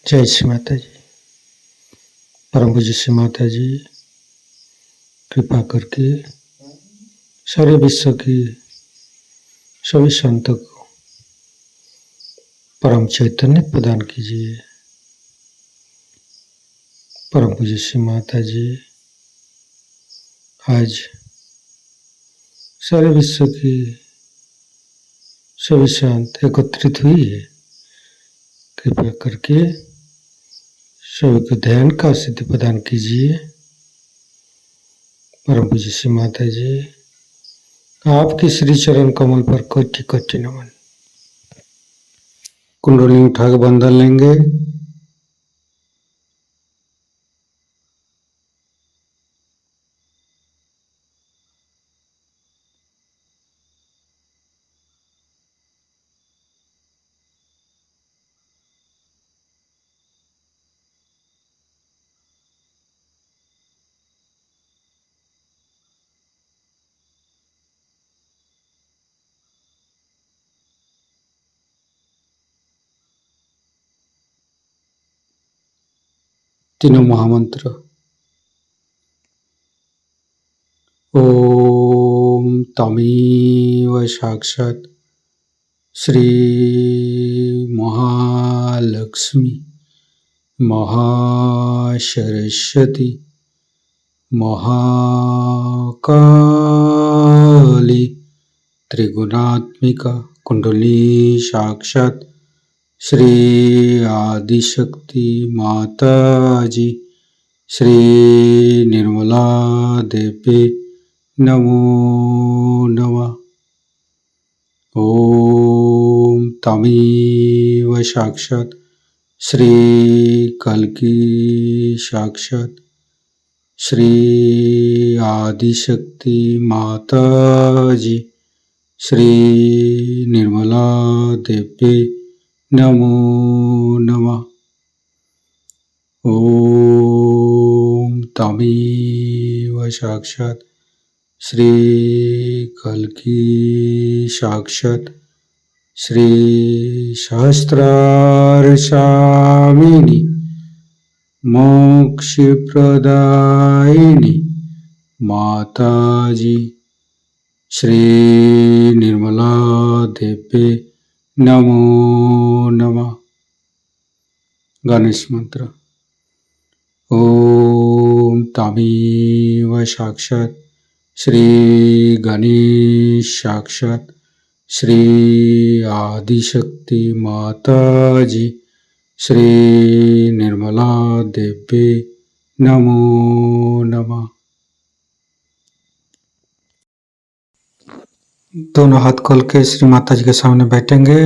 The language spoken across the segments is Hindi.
जय श्री माता जी। परम पूज्य श्री माता जी कृपा करके सारे विश्व की सभी संतों को परम चैतन्य प्रदान कीजिए। परम पूज्य श्री माता जी आज सारे विश्व की सभी संत एकत्रित हुई है। कृपा करके सभी को ध्यान का सिद्धि प्रदान कीजिए। परम पूज्य श्री माता जी आपके श्री चरण कमल पर कोटि कोटि नमन। कुंडली उठा के बंधन लेंगे। तीनों महामंत्र। ओम तमेव साक्षात् श्री महालक्ष्मी महासरस्वती महाकाली त्रिगुणात्मिका कुंडली साक्षात् श्री आदिशक्ति माता जी श्री निर्मला देवी नमो नमः। ओम तमेव साक्षात् श्री कल्की साक्षात् श्री आदिशक्ति माता जी श्री निर्मला देवी नमो नमः। ओम तमेव साक्षात् श्री कल्की साक्षात् श्री सहस्रार स्वामिनी मोक्ष प्रदायिनी माता जी श्री निर्मला देवी नमो नमः। गणेश मंत्र। ओम तमेव साक्षात् श्री गणेश साक्षात् श्री आदिशक्ति माता जी श्री निर्मला देवी नमो नमः। दोनों हाथ खोल के श्री माता जी के सामने बैठेंगे।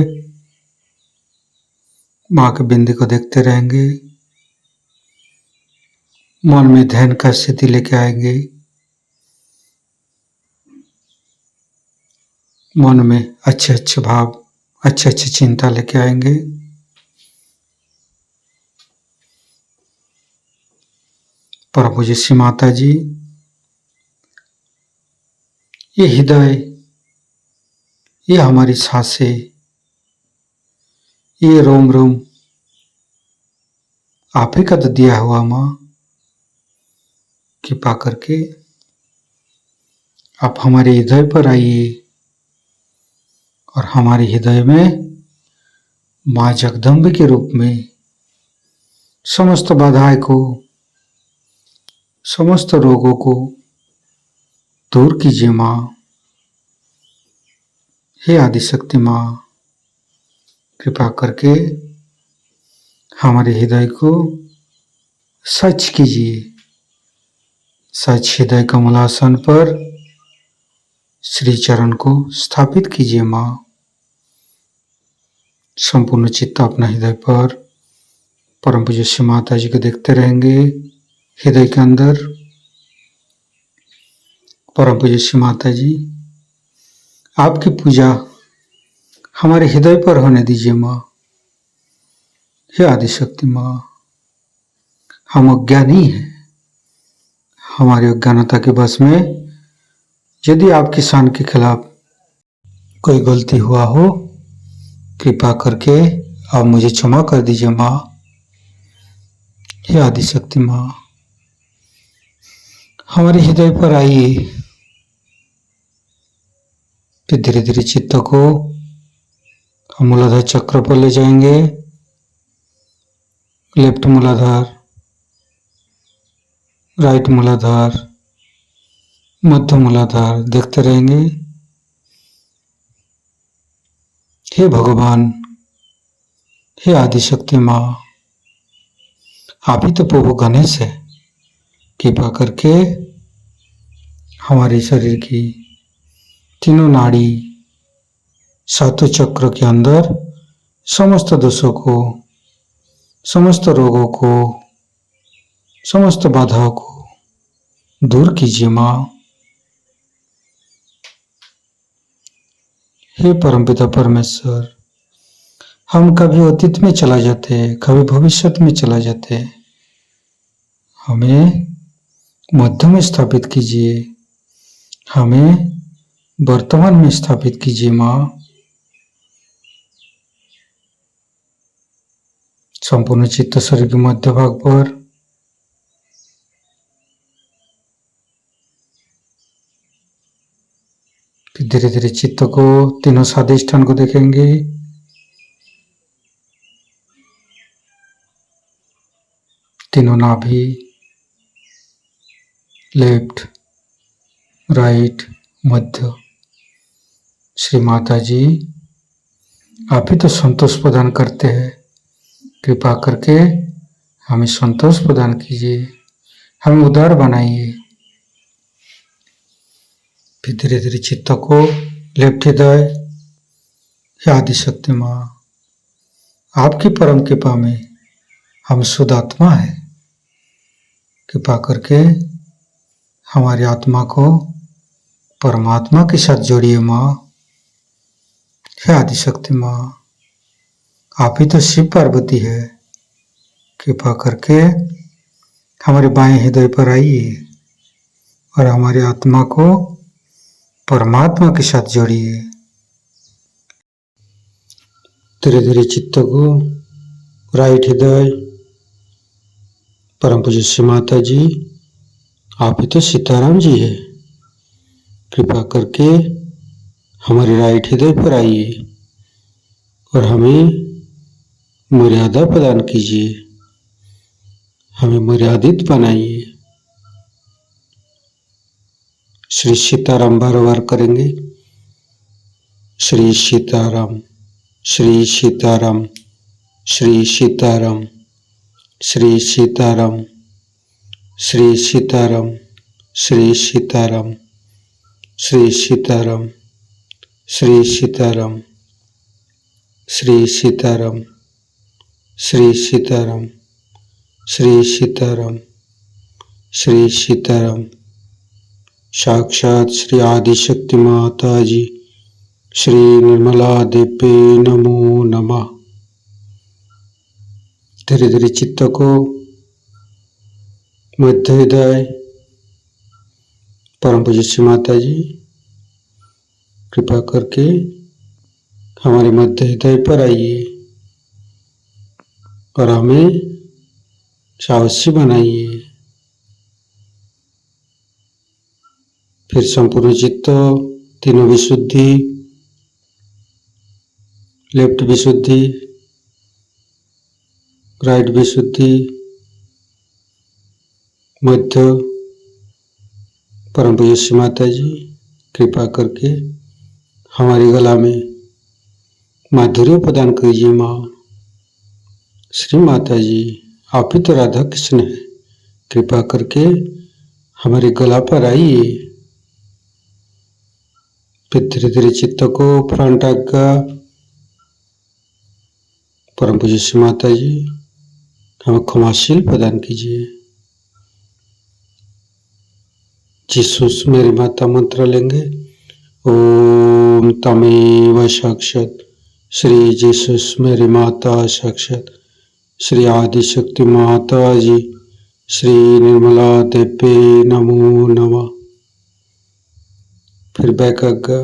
माँ के बिंदी को देखते रहेंगे। मन में ध्यान का स्थिति लेके आएंगे। मन में अच्छे अच्छे भाव अच्छे अच्छे चिंता लेके आएंगे। परम पूज्य श्री माता जी ये हृदय ये हमारी सांसें ये रोम रोम आप ही का तो दिया हुआ माँ। कृपा करके आप हमारे हृदय पर आइए और हमारे हृदय में माँ जगदम्बे के रूप में समस्त बाधाएं को समस्त रोगों को दूर कीजिए माँ। हे आदिशक्ति माँ कृपा करके हमारे हृदय को सच कीजिए। सच हृदय कमलासन पर श्री चरण को स्थापित कीजिए माँ। संपूर्ण चित्त अपना हृदय पर परम पूज्य श्री माता जी को देखते रहेंगे। हृदय के अंदर परम पूज्य श्री माता जी आपकी पूजा हमारे हृदय पर होने दीजिए माँ। हे आदिशक्ति माँ हम अज्ञानी हैं। हमारी अज्ञानता के बस में यदि आपकी शान के खिलाफ कोई गलती हुआ हो कृपा करके आप मुझे क्षमा कर दीजिए माँ। हे आदिशक्ति माँ, हमारे हृदय पर आइए। फिर धीरे धीरे चित्त को हम मूलाधार चक्र पर ले जाएंगे। लेफ्ट मूलाधार, राइट मूलाधार, मध्य मूलाधार देखते रहेंगे। हे भगवान, हे आदिशक्ति माँ, आप ही तो प्रभु गणेश है। कृपा करके हमारे शरीर की तीनों नाड़ी, सातों चक्र के अंदर समस्त दोषों को, समस्त रोगों को, समस्त बाधाओं को दूर कीजिए माँ। हे परमपिता परमेश्वर, हम कभी अतीत में चला जाते, कभी भविष्य में चला जाते, हमें मध्य में स्थापित कीजिए, हमें वर्तमान में स्थापित कीजिए माँ। संपूर्ण चित्त शरीर के मध्य भाग पर फिर धीरे धीरे चित्त को तीनों स्वादिष्ठान को देखेंगे। तीनों नाभि, लेफ्ट, राइट, मध्य। श्री माता जी, आप ही तो संतोष प्रदान करते हैं। कृपा करके हमें संतोष प्रदान कीजिए, हमें उदार बनाइए। फिर धीरे धीरे चित्त को लेफ्ट हृदय, आदिशक्ति माँ, आपकी परम कृपा में हम शुद्ध आत्मा है। कृपा करके हमारी आत्मा को परमात्मा के साथ जोड़िए माँ। हे आदिशक्ति माँ, आप ही तो शिव पार्वती है। कृपा करके हमारे बाएं हृदय पर आइए और हमारी आत्मा को परमात्मा के साथ जोड़िए। धीरे धीरे चित्त को राइट हृदय, परम पूज्य श्री माता जी, आप ही तो सीताराम जी है। कृपा करके हमारे राइट हृदय पर आइए और हमें मर्यादा प्रदान कीजिए, हमें मर्यादित बनाइए। श्री सीताराम बार बार करेंगे। श्री सीताराम, श्री सीताराम, श्री सीताराम, श्री सीताराम, श्री सीताराम, श्री सीताराम, श्री सीताराम, श्री सीताराम, श्री सीताराम, श्री सीताराम, श्री सीताराम, श्री सीताराम। साक्षात श्री आदिशक्ति माता जी, श्री निर्मला देवी नमो नमः। धीरे धीरे चित्त को मध्य हृदय, परम पूज्य श्री माता जी, कृपा करके हमारे मध्य हृदय पर आइए और हमें साहसी बनाइए। फिर संपूर्ण चित्त, तीनों विशुद्धि, लेफ्ट विशुद्धि, राइट विशुद्धि, मध्य, परम पूज्य श्री माता जी, कृपा करके हमारी गला में माधुर्य प्रदान कीजिए माँ। श्री माता जी, आप ही तो राधा कृष्ण है। कृपा करके हमारे गला पर आइए। फिर धीरे धीरे चित्त को फ्रंट आज्ञा, परम पूज्य श्री माता जी, हमें क्षमाशील प्रदान कीजिए। जीसस मेरी माता मंत्र लेंगे। ओम तमेव साक्षात श्री जीसस मेरी माता साक्षात श्री आदिशक्ति माता जी, श्री निर्मला देवी नमो नमः। फिर बैक आज्ञा,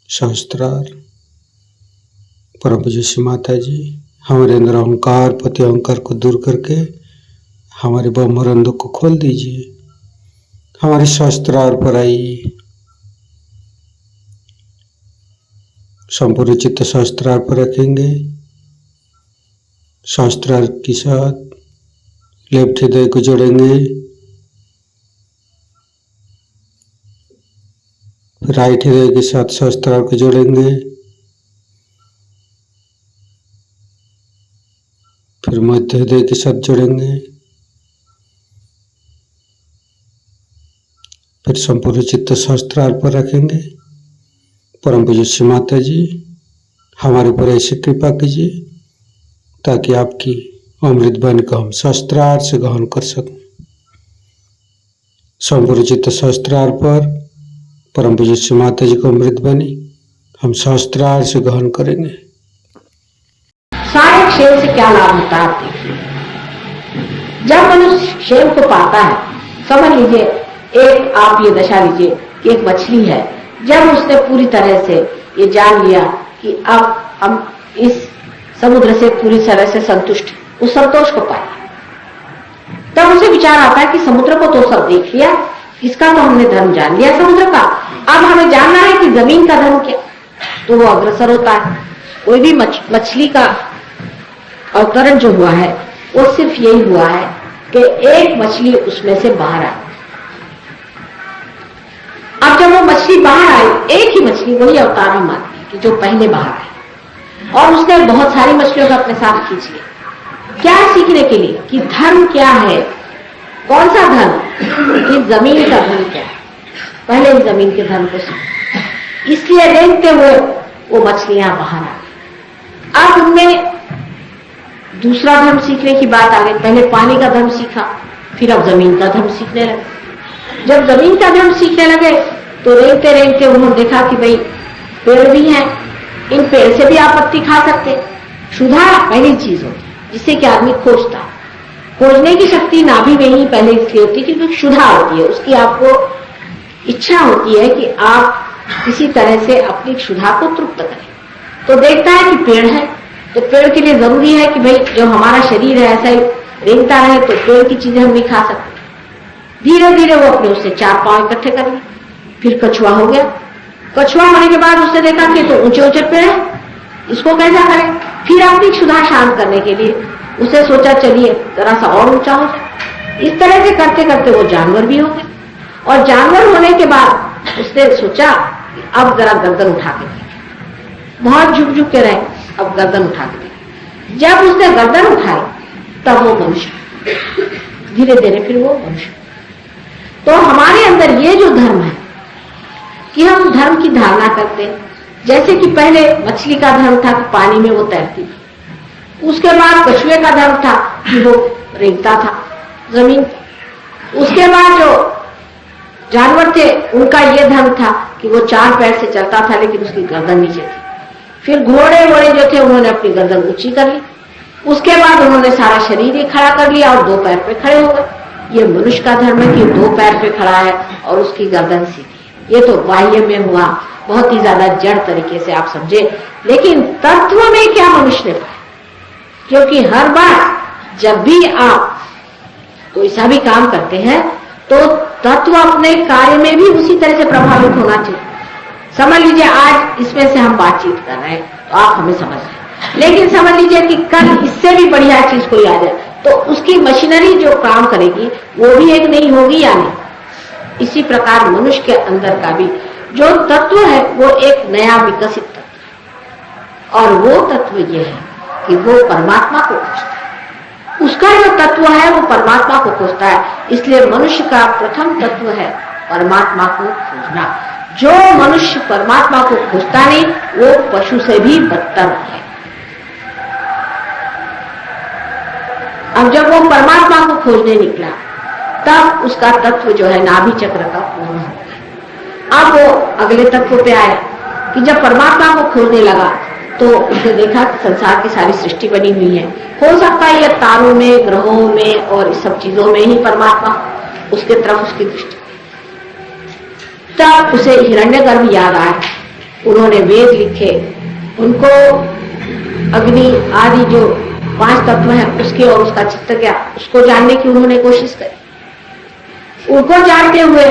सहस्त्रार, परम पूज्य श्री माता जी, हमारे अंदर अहंकार पति अहंकार को दूर करके हमारे ब्रह्मरंध्र को खोल दीजिए। हमारे शास्त्रार पर आइए, संपूर्ण चित्त शास्त्रार पर रखेंगे। शास्त्रार के साथ लेफ्ट हृदय को जोड़ेंगे, राइट हृदय के साथ शास्त्रार को जोड़ेंगे, फिर मध्य हृदय के साथ जोड़ेंगे, फिर संपूर्ण चित्त शास्त्रार पर रखेंगे। परम पूज्य श्री माता जी हमारे ऊपर ऐसी कृपा कीजिए ताकि आपकी अमृत वाणी को हम शास्त्रार से ग्रहण कर सकें। संपूर्ण चित्त शास्त्रार पर परम पूज्य श्री माता जी को अमृत वाणी हम शास्त्रार से ग्रहण करेंगे। सारे क्षेम से क्या लाभ होता है आप देखिए। जब मनुष्य क्षेम को पाता है, समझ लीजिए एक आप ये दशा लीजिए कि एक मछली है, जब उसने पूरी तरह से ये जान लिया कि अब हम इस समुद्र से पूरी तरह से संतुष्ट, उस संतोष को पाया, तब उसे विचार आता है कि समुद्र को तो सब देख लिया, इसका तो हमने धर्म जान लिया समुद्र का, अब हमें जानना है कि जमीन का धर्म क्या। तो वो अग्रसर होता है। कोई भी मछली का अवतरण जो हुआ है वो सिर्फ यही हुआ है कि एक मछली उसमें से बाहर आई। अब जब वो मछली बाहर आई, एक ही मछली, वही अवतार हम मानते हैं कि जो पहले बाहर आई, और उसने बहुत सारी मछलियों को अपने साथ खींच लिया। क्या सीखने के लिए कि धर्म क्या है, कौन सा धर्म, इस जमीन का धर्म क्या है। पहले इस जमीन के धर्म को सीख, इसलिए देखते हुए वो मछलियां बाहर आ गई। अब उनमें दूसरा धर्म सीखने की बात आ गई। पहले पानी का धर्म सीखा, फिर अब जमीन का धर्म सीखने लगे। जब जमीन का धर्म सीखने लगे तो रेंगते रेंगते उन्होंने देखा कि भाई पेड़ भी हैं, इन पेड़ से भी आप पत्ती खा सकते। क्षुधा पहली चीज होती है जिससे कि आदमी खोजता है। खोजने की शक्ति नाभि में ही पहले इसलिए होती है क्योंकि क्षुधा होती है, उसकी आपको इच्छा होती है कि आप किसी तरह से अपनी क्षुधा को तृप्त करें। तो देखता है कि पेड़ है, तो पेड़ के लिए जरूरी है कि भाई जो हमारा शरीर है ऐसा ही रेंगता रहे, तो पेड़ की चीजें हम नहीं खा सकते। धीरे धीरे वो अपने उससे 4 पांव इकट्ठे कर लिए। फिर कछुआ हो गया। कछुआ होने के बाद उसने देखा कि तो ऊंचे ऊंचे पेड़ है, इसको कैसा करें। फिर अपनी क्षुधा शांत करने के लिए उसे सोचा चलिए जरा सा और ऊंचा हो जाए। इस तरह से करते करते वो जानवर भी हो गए, और जानवर होने के बाद उसने सोचा कि अब जरा गर्दन उठा के देखें। बहुत झुक झुक के रहे, अब गर्दन उठा के देखें। जब उसने गर्दन उठाई तब वो मनुष्य, धीरे धीरे फिर वो मनुष्य। तो हमारे अंदर ये जो धर्म है कि हम धर्म की धारणा करते हैं, जैसे कि पहले मछली का धर्म था कि पानी में वो तैरती थी, उसके बाद कछुए का धर्म था कि वो रेंगता था जमीन, उसके बाद जो जानवर थे उनका ये धर्म था कि वो 4 पैर से चलता था लेकिन उसकी गर्दन नीचे थी। फिर घोड़े जो थे उन्होंने अपनी गर्दन ऊंची कर ली, उसके बाद उन्होंने सारा शरीर ही खड़ा कर लिया और 2 पैर पे खड़े हो गए। ये मनुष्य का धर्म है कि 2 पैर पे खड़ा है और उसकी गर्दन सीधी। ये तो बाह्य में हुआ, बहुत ही ज्यादा जड़ तरीके से आप समझे, लेकिन तत्व में क्या मनुष्य ने पाया। क्योंकि हर बार जब भी आप कोई सा भी काम करते हैं तो तत्व अपने कार्य में भी उसी तरह से प्रभावित होना चाहिए। समझ लीजिए आज इसमें से हम बातचीत कर रहे हैं तो आप हमें समझ रहे हैं, लेकिन समझ लीजिए कि कल इससे भी बढ़िया चीज कोई आ जाए तो उसकी मशीनरी जो काम करेगी वो भी एक नहीं होगी या नहीं। इसी प्रकार मनुष्य के अंदर का भी जो तत्व है वो एक नया विकसित तत्व है, और वो तत्व ये है कि वो परमात्मा को खोजता है। उसका जो तत्व है वो परमात्मा को खोजता है। इसलिए मनुष्य का प्रथम तत्व है परमात्मा को खोजना। जो मनुष्य परमात्मा को खोजता नहीं वो पशु से भी बदतर है। अब जब वो परमात्मा को खोजने निकला तब उसका तत्व जो है नाभि चक्र का पूर्ण हो गया। अब वो अगले तत्व पे आया कि जब परमात्मा को खोजने लगा तो उसने देखा कि संसार की सारी सृष्टि बनी हुई है। हो सकता है ये तारों में, ग्रहों में और इस सब चीजों में ही परमात्मा, उसके तरफ उसकी दृष्टि। तब उसे हिरण्यगर्भ याद आया। उन्होंने वेद लिखे, उनको अग्नि आदि जो 5 तत्व है उसके और उसका चित्त क्या, उसको जानने की उन्होंने कोशिश करी। उनको जानते हुए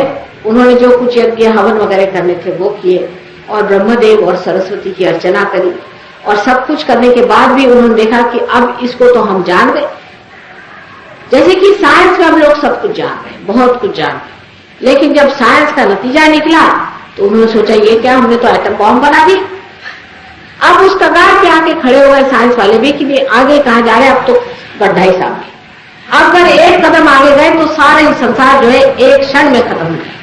उन्होंने जो कुछ यज्ञ हवन वगैरह करने थे वो किए और ब्रह्मदेव और सरस्वती की अर्चना करी और सब कुछ करने के बाद भी उन्होंने देखा कि अब इसको तो हम जान गए। जैसे कि साइंस में हम लोग सब कुछ जान रहे हैं, बहुत कुछ जान रहे हैं, लेकिन जब साइंस का नतीजा निकला तो उन्होंने सोचा ये क्या, हमने तो एटम बॉम्ब बना दी। अब उस कगार पे आके खड़े हो गए साइंस वाले भी कि आगे कहाँ जा रहे हैं, अब तो गड्ढा ही सामने। अगर एक कदम आगे गए तो सारा ही संसार जो है एक क्षण में खत्म हो जाए।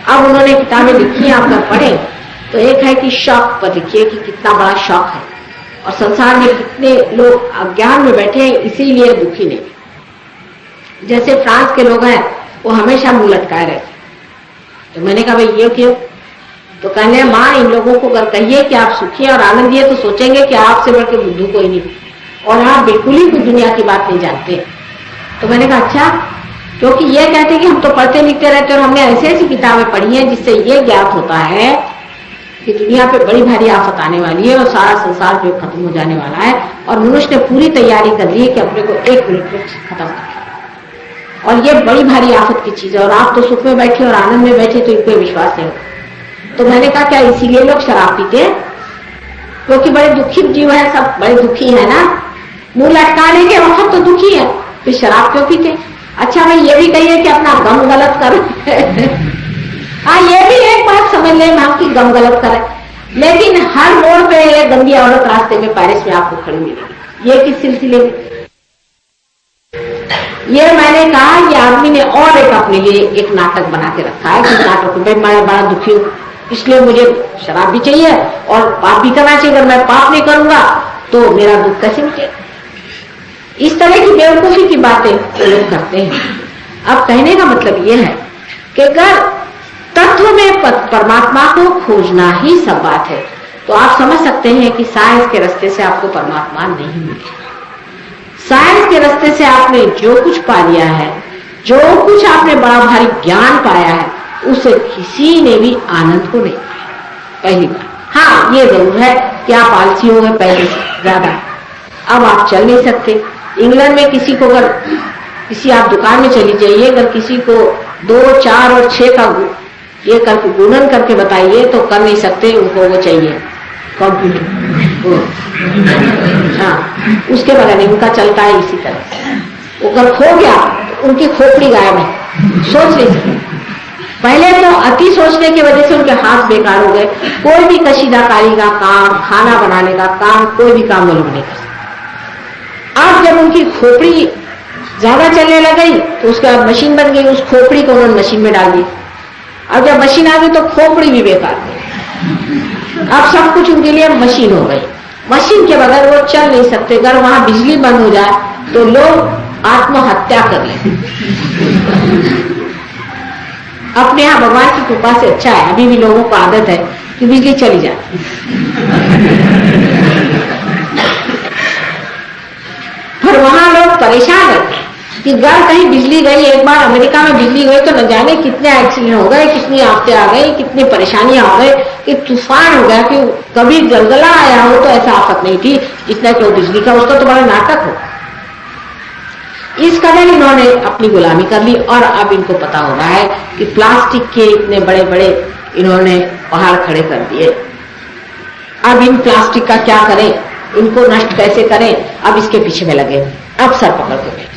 अब उन्होंने किताबें लिखी, आप अगर पढ़े तो एक है कि शौक पर लिखिए कि कितना बड़ा शौक है और संसार में कितने लोग अज्ञान में बैठे हैं, इसीलिए दुखी नहीं। जैसे फ्रांस के लोग हैं वो हमेशा मुंह लटकाए रहते। तो मैंने कहा भाई ये क्यों? तो कहने माँ इन लोगों को अगर कहिए कि आप सुखी और आनंदी है तो सोचेंगे कि आपसे बढ़ के बुद्धू कोई नहीं और आप बिल्कुल ही कुछ दुनिया की बात नहीं जानते। तो मैंने कहा अच्छा, क्योंकि ये कहते हैं कि हम तो पढ़ते लिखते रहते और हमने ऐसी ऐसी किताबें पढ़ी हैं जिससे ये ज्ञात होता है कि दुनिया पे बड़ी भारी आफत आने वाली है और सारा संसार जो खत्म हो जाने वाला है और मनुष्य ने पूरी तैयारी कर ली है कि अपने को 1 मिनट में खत्म कर, और ये बड़ी भारी आफत की चीज है और आप तो सुख में बैठे और आनंद में बैठे तो इनको विश्वास नहीं होता। तो मैंने कहा क्या इसीलिए लोग शराब पीते हैं? क्योंकि बड़े दुखी जीव है, सब बड़े दुखी है ना, मुंह लटकाने के वक्त तो दुखी है, फिर शराब क्यों पीते? अच्छा भाई ये भी कहिए कि अपना गम गलत कर हाँ ये भी एक बात समझ लें हम कि गम गलत करें, लेकिन हर मोड़ पे ये गंदी औरत रास्ते में पेरिस में आपको खड़ी मिलेगी। ये किस सिलसिले में? ये मैंने कहा ये आदमी ने और एक अपने लिए एक नाटक बना के रखा है कि नाटक में मैं बड़ा दुखी हूँ इसलिए मुझे शराब भी चाहिए और पाप भी करना चाहिए, अगर मैं पाप नहीं करूंगा तो मेरा दुख कैसे मिटेगा? इस तरह की बेवकूफी की बातें लोग करते हैं। अब कहने का मतलब यह है कि अगर तत्व में परमात्मा को खोजना ही सब बात है तो आप समझ सकते हैं कि साइंस के रास्ते से आपको परमात्मा नहीं मिलेगा। साइंस के रास्ते से आपने जो कुछ पा लिया है, जो कुछ आपने बड़ा भारी ज्ञान पाया है, उसे किसी ने भी आनंद को नहीं पाया। पहली बात, हाँ ये जरूर है कि आप आलसी हो गए पहले से ज्यादा, अब आप चल नहीं सकते। इंग्लैंड में किसी को अगर किसी आप दुकान में चली जाइए, अगर किसी को 2, 4 और 6 का ये करके गुणन करके बताइए तो कर नहीं सकते, उनको वो चाहिए कंप्यूटर। हाँ उसके बगैर नहीं उनका चलता है इसी तरह। वो अगर खो गया तो उनकी खोपड़ी गायब है, सोच नहीं सकते। पहले तो अति सोचने की वजह से उनके हाथ बेकार हो गए, कोई भी कशीदाकारी का काम, खाना बनाने का काम, कोई भी काम वो लोग नहीं कर सकते। अब जब उनकी खोपड़ी ज्यादा चलने लग गई तो उसके बाद मशीन बन गई, उस खोपड़ी को उन्होंने मशीन में डाल दी। अब जब मशीन आ गई तो खोपड़ी भी बेकार गई, अब सब कुछ उनके लिए मशीन हो गई। मशीन के बगैर वो चल नहीं सकते। अगर वहां बिजली बंद हो जाए तो लोग आत्महत्या कर लेते। अपने यहाँ भगवान की कृपा से अच्छा है, अभी भी लोगों को आदत है कि बिजली चली जाती पर वहां लोग परेशान रहते हैं कि अगर कहीं बिजली गई, एक बार अमेरिका में बिजली गई तो न जाने कितने एक्सीडेंट हो गए, कितनी आफतें आ गई, कितनी परेशानियां हो गई, कि तूफान हो गया, कि कभी जलजला आया हो तो ऐसा आफत नहीं थी जितना कि वो बिजली का, उसका तो बड़ा नाटक हो। इस कदर इन्होंने अपनी गुलामी कर ली और अब इनको पता हो रहा है कि प्लास्टिक के इतने बड़े बड़े इन्होंने पहाड़ खड़े कर दिए। अब इन प्लास्टिक का क्या करें, इनको नष्ट कैसे करें, अब इसके पीछे में लगे, अब सर पकड़ के बैठे।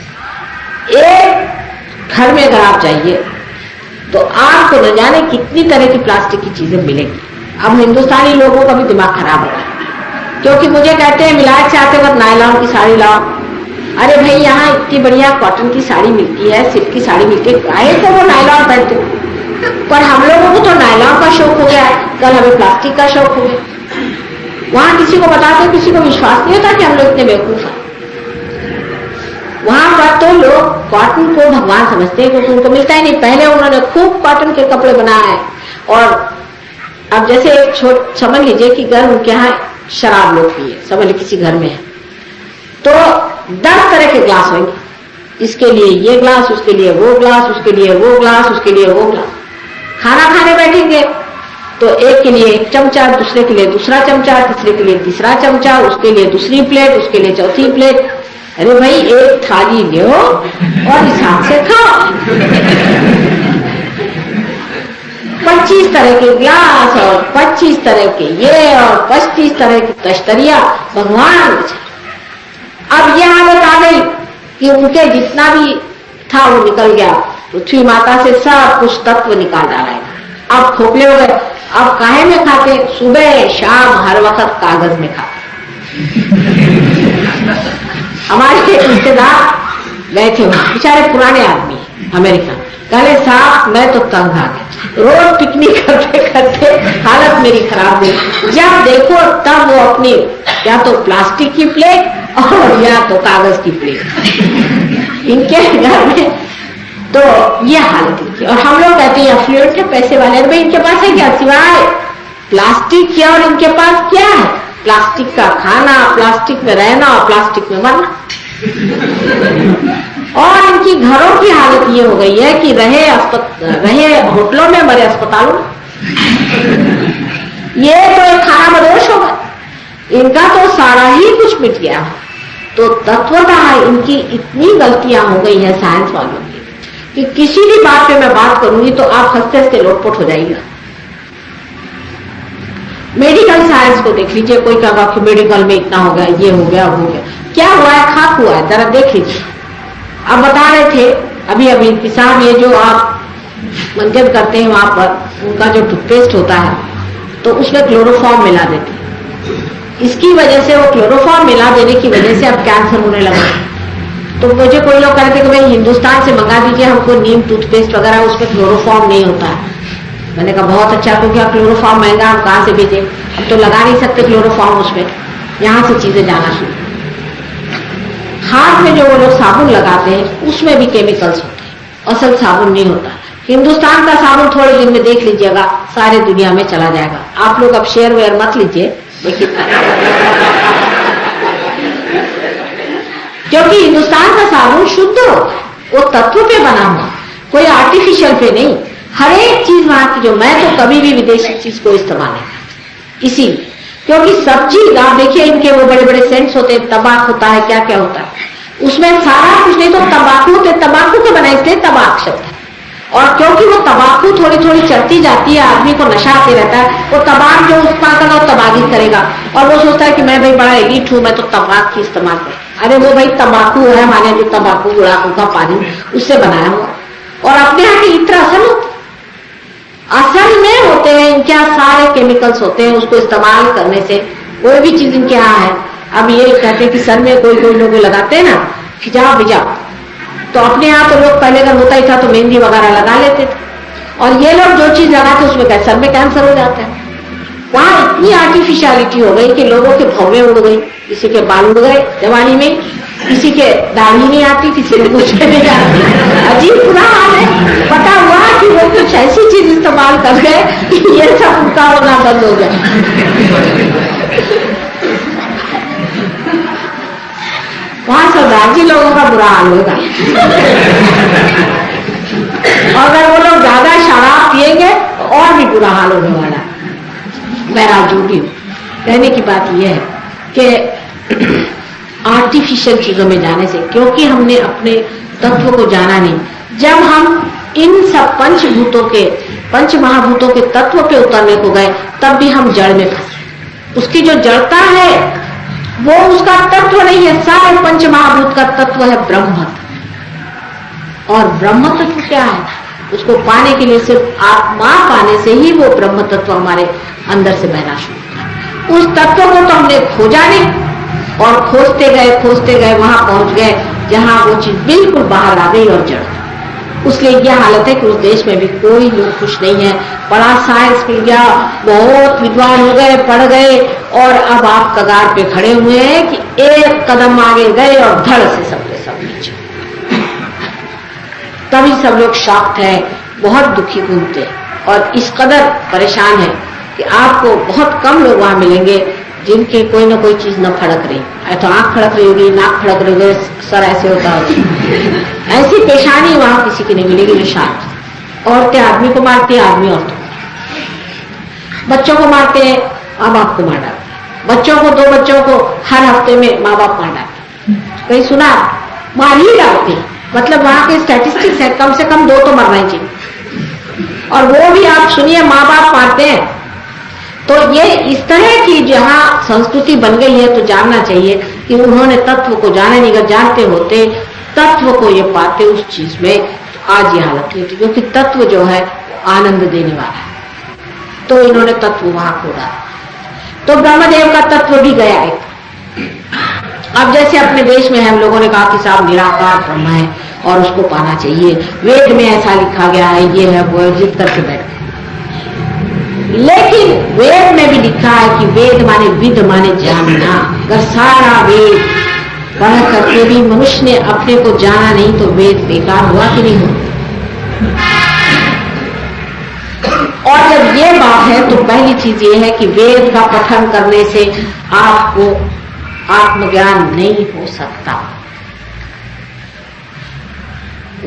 एक घर में अगर आप जाइए तो आपको न जाने कितनी तरह की प्लास्टिक की चीजें मिलेंगी। अब हिंदुस्तानी लोगों का भी दिमाग खराब हो रहा है, क्योंकि मुझे कहते हैं विलायत से आते वक्त नायलॉन की साड़ी लाओ। अरे भाई यहाँ इतनी बढ़िया कॉटन की साड़ी मिलती है, सिल्क की साड़ी मिलती है, काहे को वो नायलॉन पहनते हो? पर हम लोगों को तो नायलॉन का शौक हो गया है, कल हमें प्लास्टिक का शौक हो गया। वहां किसी को बताते किसी को विश्वास नहीं होता कि हम लोग इतने बेवकूफ हैं। वहां पर तो लोग कॉटन को भगवान समझते हैं क्योंकि उनको मिलता ही नहीं। पहले उन्होंने खूब कॉटन के कपड़े बनाए हैं और अब जैसे एक समझ लीजिए कि घर उनके यहाँ शराब लोग पिए, समझ लीजिए किसी घर में है तो 10 तरह के ग्लास होंगे, इसके लिए ये ग्लास, उसके लिए वो ग्लास, उसके लिए वो ग्लास, उसके लिए वो ग्लास। खाना खाने बैठेंगे तो एक के लिए एक चमचा, दूसरे के लिए दूसरा चमचा, तीसरे के लिए तीसरा चमचा, उसके लिए दूसरी प्लेट, उसके लिए चौथी प्लेट। अरे भाई एक थाली लो और हिसाब से खाओ। 25 तरह के ग्लास और 25 तरह के ये और 25 तरह की तश्तरिया, भगवान। अब ये हालत आ गई कि उनके जितना भी था वो निकल गया, पृथ्वी माता से सब कुछ तत्व निकाल डाला है। अब खोखले हो गए। अब काहे में खाते? सुबह शाम हर वक्त कागज में खाते। हमारे रिश्तेदार गए थे वहां, बेचारे पुराने आदमी अमेरिका, कहले साहब मैं तो तंग आ गया, रोज पिकनिक करते करते हालत मेरी खराब हुई। जब देखो तब वो अपनी या तो प्लास्टिक की प्लेट और या तो कागज की प्लेट इनके घर में। तो ये हालत इनकी। और हम लोग कहते हैं अफ्लुएंट है, पैसे वाले, भाई इनके पास है क्या सिवाय प्लास्टिक के? और इनके पास क्या है? प्लास्टिक का खाना, प्लास्टिक में रहना और प्लास्टिक में मरना। और इनकी घरों की हालत ये हो गई है कि रहे होटलों में, मरे अस्पतालों में। ये तो एक खाना बदोश होगा, इनका तो सारा ही कुछ मिट गया। तो तत्वतः इनकी इतनी गलतियां हो गई है साइंस वालों की कि किसी भी बात पे मैं बात करूंगी तो आप हंसते हंसते लोटपोट हो जाएगा। मेडिकल साइंस को देख लीजिए, कोई कहा कि मेडिकल में इतना हो गया, ये हो गया, वो हो गया। क्या हुआ है? खाक हुआ है, जरा देख लीजिए। अब बता रहे थे अभी कि साहब ये जो आप मंजन करते हैं वहां पर, उनका जो टूथपेस्ट होता है तो उसमें क्लोरोफॉर्म मिला देते हैं। इसकी वजह से, वो क्लोरोफॉर्म मिला देने की वजह से अब कैंसर होने लगा। तो मुझे कोई लोग कहते कि भाई हिंदुस्तान से मंगा दीजिए हमको नीम टूथपेस्ट वगैरह, उसमें क्लोरोफॉर्म नहीं होता है। मैंने कहा बहुत अच्छा, क्योंकि आप क्लोरोफॉर्म महंगा, हम कहाँ से भेजें? हम तो लगा नहीं सकते क्लोरोफॉर्म उसमें। यहां से चीजें जाना शुरू। हाथ में जो वो लोग साबुन लगाते हैं उसमें भी केमिकल्स होते हैं, असल साबुन नहीं होता। हिंदुस्तान का साबुन थोड़े दिन में देख लीजिएगा सारे दुनिया में चला जाएगा। आप लोग अब शेयर वेयर मत लीजिए, क्योंकि हिंदुस्तान का साबुन शुद्ध होता है, वो तत्व पे बना हुआ, कोई आर्टिफिशियल पे नहीं। हर एक चीज वहां की, जो मैं तो कभी भी विदेशी चीज को इस्तेमाल नहीं करती, इसीलिए। क्योंकि सब चीज आप देखिए, इनके वो बड़े बड़े सेंट्स होते हैं, तबाक होता है, क्या क्या होता है उसमें, सारा कुछ नहीं तो तंबाकू होते, तंबाकू के बनाए इसलिए तबाक शब्द है। और क्योंकि वो तंबाकू थोड़ी थोड़ी चढ़ती जाती है, आदमी को नशा आते रहता है, वो तबाक जो इस्तेमाल करना वो तबागी करेगा। और वो सोचता है कि मैं भाई बड़ा एलिट हूं, मैं तो तंबाक की इस्तेमाल करूं। अरे वो भाई तंबाकू है, माने जो तंबाकू गुड़ाकू का पानी उससे बनाया हुआ, और अपने यहाँ के इत्र असल में होते हैं, इनके यहाँ सारे केमिकल्स होते हैं, उसको इस्तेमाल करने से कोई भी चीज इनके यहाँ है। अब ये कहते हैं कि सर में कोई कोई लोग लगाते हैं ना खिजाव बिजाव, तो अपने यहाँ तो लोग पहले अगर होता ही था तो मेहंदी वगैरह लगा लेते थे, और ये लोग जो चीज लगाते उसमें क्या सर में कैंसर हो जाता है। वहां इतनी आर्टिफिशियलिटी हो गई कि लोगों के भौवें उड़ गई, किसी के बाल उड़ गए जवानी में, किसी के दाढ़ी नहीं आती, किसी ने कुछ नहीं आती। अजीब बुरा हाल है। पता हुआ कि वो कुछ ऐसी चीज इस्तेमाल कर गए कि ये सब उनका होना बंद हो गया। वहां सरदारजी लोगों का बुरा हाल होगा। और अगर वो लोग ज्यादा शराब पिएंगे तो और भी बुरा हाल होने वाला है। बहरहाल जो भी कहने की बात यह है कि आर्टिफिशियल चीजों में जाने से, क्योंकि हमने अपने तत्व को जाना नहीं, जब हम इन सब पंचभूतों के, पंच महाभूतों के तत्व पे उतरने को गए तब भी हम जड़ में फंसे। उसकी जो जड़ता है वो उसका तत्व नहीं है, सारे पंच महाभूत का तत्व है ब्रह्म। और ब्रह्म तत्व क्या है? उसको पाने के लिए सिर्फ आत्मा पाने से ही वो ब्रह्म तत्व हमारे अंदर से बहना शुरू होता है। उस तत्व को तो हमने खोजा नहीं, और खोजते गए वहां पहुंच गए जहां वो चीज बिल्कुल बाहर आ गई और जड़। उसलिए यह हालत है कि उस देश में भी कोई लोग खुश नहीं है। बड़ा साइंस मिल गया, बहुत विद्वान हो गए, पढ़ गए, और अब आप कगार पे खड़े हुए हैं कि एक कदम आगे गए और धड़ से सब नीचे। तभी सब लोग शॉक्ड है, बहुत दुखी घूमते और इस कदर परेशान है कि आपको बहुत कम लोग वहां मिलेंगे जिनकी कोई ना कोई चीज न फड़क रही। तो आंख फड़क रही होगी, नाक फड़क रही होगी, सर ऐसे होता होगा, ऐसी पेशानी वहां किसी की नहीं मिलेगी जो शांत। औरतें आदमी को मारती है, आदमी औरतों को। बच्चों को मारते हैं, माँ बाप को मार डालते हैं। बच्चों को, 2 बच्चों को हर हफ्ते में माँ बाप मार डालते हैं। कहीं सुना? मार ही डालते हैं। मतलब वहां के स्टैटिस्टिक्स है कम से कम 2 तो मरना ही चाहिए। और वो भी आप सुनिए, माँ बाप मारते हैं। तो ये इस तरह की जहां संस्कृति बन गई है, तो जानना चाहिए कि उन्होंने तत्व को जाने नहीं। अगर जानते होते, तत्व को ये पाते उस चीज में, तो आज ये हालत नहीं थी। क्योंकि तत्व जो है आनंद देने वाला है, तो इन्होंने तत्व वहां खोड़ा। तो ब्रह्मदेव का तत्व भी गया एक। अब जैसे अपने देश में हम लोगों ने कहा कि साहब निराकार ब्रह्म है और उसको पाना चाहिए, वेद में ऐसा लिखा गया है, ये है वो है, जिद करके बैठ गए। लेकिन वेद में भी लिखा है कि वेद माने विद माने जानना। अगर सारा वेद पढ़ करके भी मनुष्य ने अपने को जाना नहीं, तो वेद बेकार हुआ कि नहीं हुआ? और जब ये बात है, तो पहली चीज ये है कि वेद का पठन करने से आपको आत्मज्ञान नहीं हो सकता।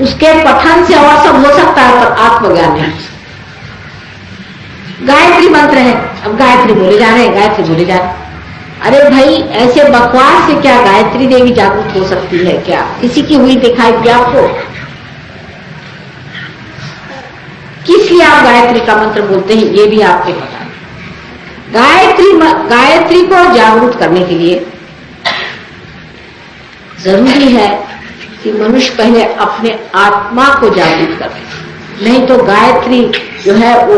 उसके पठन से और सब हो सकता है, पर आत्मज्ञान नहीं। गायत्री मंत्र है, अब गायत्री बोले जा रहे हैं, गायत्री बोले जा रहे हैं। अरे भाई, ऐसे बकवास से क्या गायत्री देवी जागृत हो सकती है? क्या किसी की हुई दिखाई दी आपको? किस लिए आप गायत्री का मंत्र बोलते हैं, ये भी आपको पता है। गायत्री को जागरूक करने के लिए जरूरी है कि मनुष्य पहले अपने आत्मा को जागृत करे। नहीं तो गायत्री जो है वो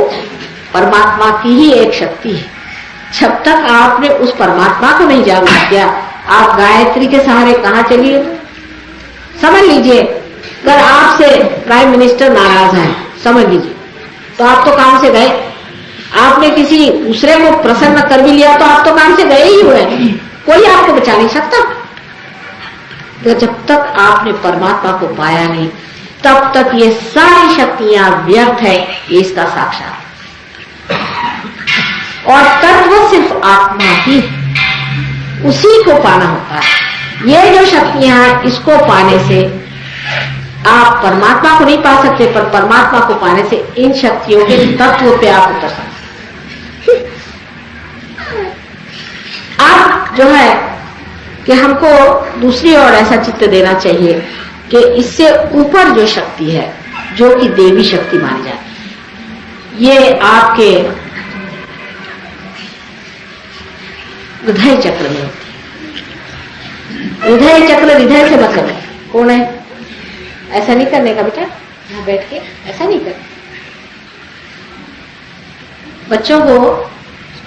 परमात्मा की ही एक शक्ति है। जब तक आपने उस परमात्मा को नहीं जागरूक किया, आप गायत्री के सहारे कहां चलिए? समझ लीजिए, अगर आपसे प्राइम मिनिस्टर नाराज है, समझ लीजिए, तो आप तो काम से गए। आपने किसी दूसरे को प्रसन्न कर भी लिया, तो आप तो काम से गए ही हुए, कोई आपको बचा नहीं सकता। तो जब तक आपने परमात्मा को पाया नहीं, तब तक ये सारी शक्तियां व्यर्थ है, ये इसका साक्षात। और तत्व सिर्फ आत्मा ही, उसी को पाना होता है। ये जो शक्तियां हैं, इसको पाने से आप परमात्मा को नहीं पा सकते, पर परमात्मा को पाने से इन शक्तियों के तत्व पे आप उतर सकते। आप जो है कि हमको दूसरी ओर ऐसा चित्त देना चाहिए कि इससे ऊपर जो शक्ति है, जो कि देवी शक्ति मानी जाती है, ये आपके हृदय चक्र में होती है। हृदय चक्र, हृदय से मतलब है कौन है? ऐसा नहीं करने का बेटा, यहाँ बैठ के ऐसा नहीं कर। बच्चों को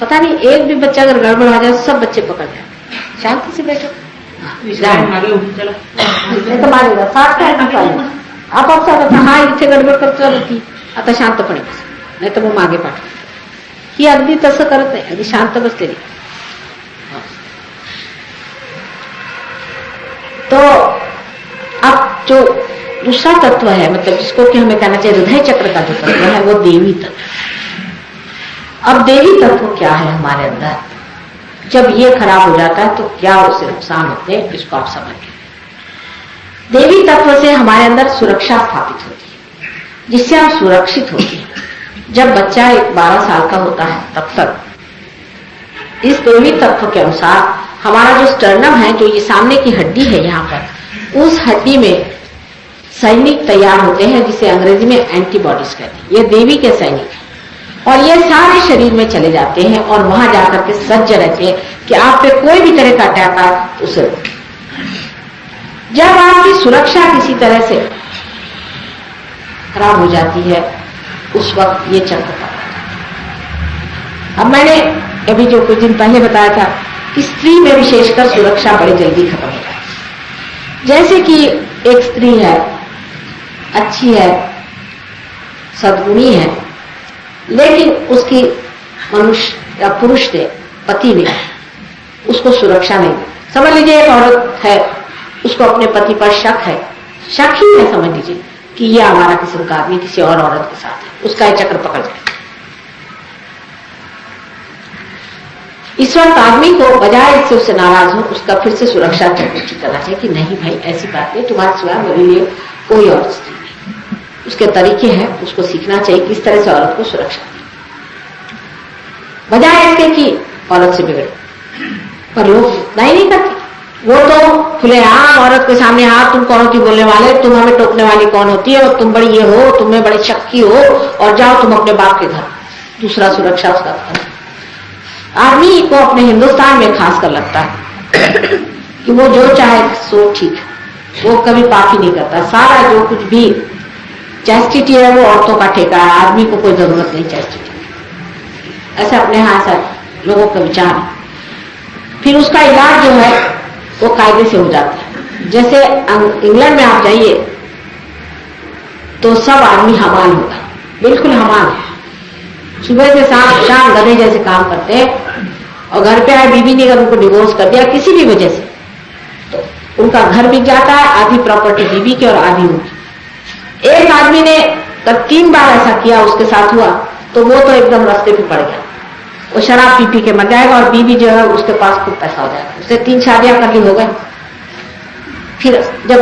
पता नहीं, एक भी बच्चा अगर गड़बड़ आ जाए, सब बच्चे पकड़ जाए। शांति से बैठो, नहीं तो मारेगा, साथ का आप हाँ इथे गडबड करतो आता शांतपणे बस, नाही तर मग मागे पाठ। ही अगदी तसं करत नाही, अगदी शांत बसलेली। तो अब जो दूसरा तत्व है, मतलब जिसको कि हमें कहना चाहिए हृदय चक्र का जो तत्व है, वो देवी तत्व। अब देवी तत्व क्या है हमारे अंदर, जब ये खराब हो जाता है तो क्या उससे नुकसान होते हैं, इसको आप समझिए। देवी तत्व से हमारे अंदर सुरक्षा स्थापित होती है, जिससे हम सुरक्षित होते हैं। जब बच्चा 12 साल का होता है, तब तक इस देवी तत्व के अनुसार हमारा जो स्टर्नम है, जो ये सामने की हड्डी है यहाँ पर, उस हड्डी में सैनिक तैयार होते हैं, जिसे अंग्रेजी में एंटीबॉडीज कहते हैं। ये देवी के सैनिक हैं और ये सारे शरीर में चले जाते हैं और वहां जाकर के सज्ज रहते हैं कि आप पे कोई भी तरह का अटैक आए उसे। जब आपकी सुरक्षा किसी तरह से खराब हो जाती है, उस वक्त ये चक्र खत्म। अब मैंने अभी जो कुछ दिन पहले बताया था कि स्त्री में विशेषकर सुरक्षा बड़ी जल्दी खत्म हो जाती है। जैसे कि एक स्त्री है, अच्छी है, सद्गुणी है, लेकिन उसकी मनुष्य या पुरुष ने, पति ने उसको सुरक्षा नहीं दी। समझ लीजिए एक औरत है, उसको अपने पति पर शक है, शक ही है, समझ लीजिए कि यह हमारा किस्म का आदमी किसी और औरत के साथ है, उसका एक चक्र पकड़ जाए। इस वक्त आदमी को बजाय इससे उससे नाराज हो, उसका फिर से सुरक्षा चक्र करना चाहिए कि नहीं भाई ऐसी बात नहीं, तुम्हारे सिवा मेरे लिए कोई और स्त्री नहीं। उसके तरीके हैं, उसको सीखना चाहिए किस तरह से औरत को सुरक्षा दें। बजाय इसके कि औरत से बिगड़े। पर लोग उतना ही नहीं करते, वो तो खुलेआम औरत के सामने, हाँ तुम कौन होती बोलने वाले, तुम हमें टोकने वाली कौन होती है, और तुम बड़ी ये हो, तुम्हें बड़ी शक्की हो, और जाओ तुम अपने बाप के घर। दूसरा सुरक्षा उसका घर। आदमी को अपने हिंदुस्तान में खास कर लगता है कि वो जो चाहे सो ठीक है, वो कभी पाप ही नहीं करता। सारा जो कुछ भी चैस्टिटी है वो औरतों का ठेका है, आदमी को कोई जरूरत नहीं चैस्टिटी। ऐसे अपने यहाँ ऐसा लोगों का विचार है। फिर उसका इलाज जो है वो कायदे से हो जाता है। जैसे इंग्लैंड में आप जाइए तो सब आदमी हमाल होगा, बिल्कुल हमाल है। सुबह से शाम गधे जैसे काम करते हैं, और घर पे आए बीवी ने अगर उनको डिवोर्स कर दिया किसी भी वजह से, तो उनका घर बिक जाता है, आधी प्रॉपर्टी बीवी की और आधी उनकी। एक आदमी ने तब 3 बार ऐसा किया, उसके साथ हुआ, तो वो तो एकदम रास्ते पे पड़ गया। वो शराब पी पी के मर जाएगा, और बीवी जो है उसके पास खूब पैसा हो जाएगा। उससे 3 शादियां कर ली, हो गए। फिर जब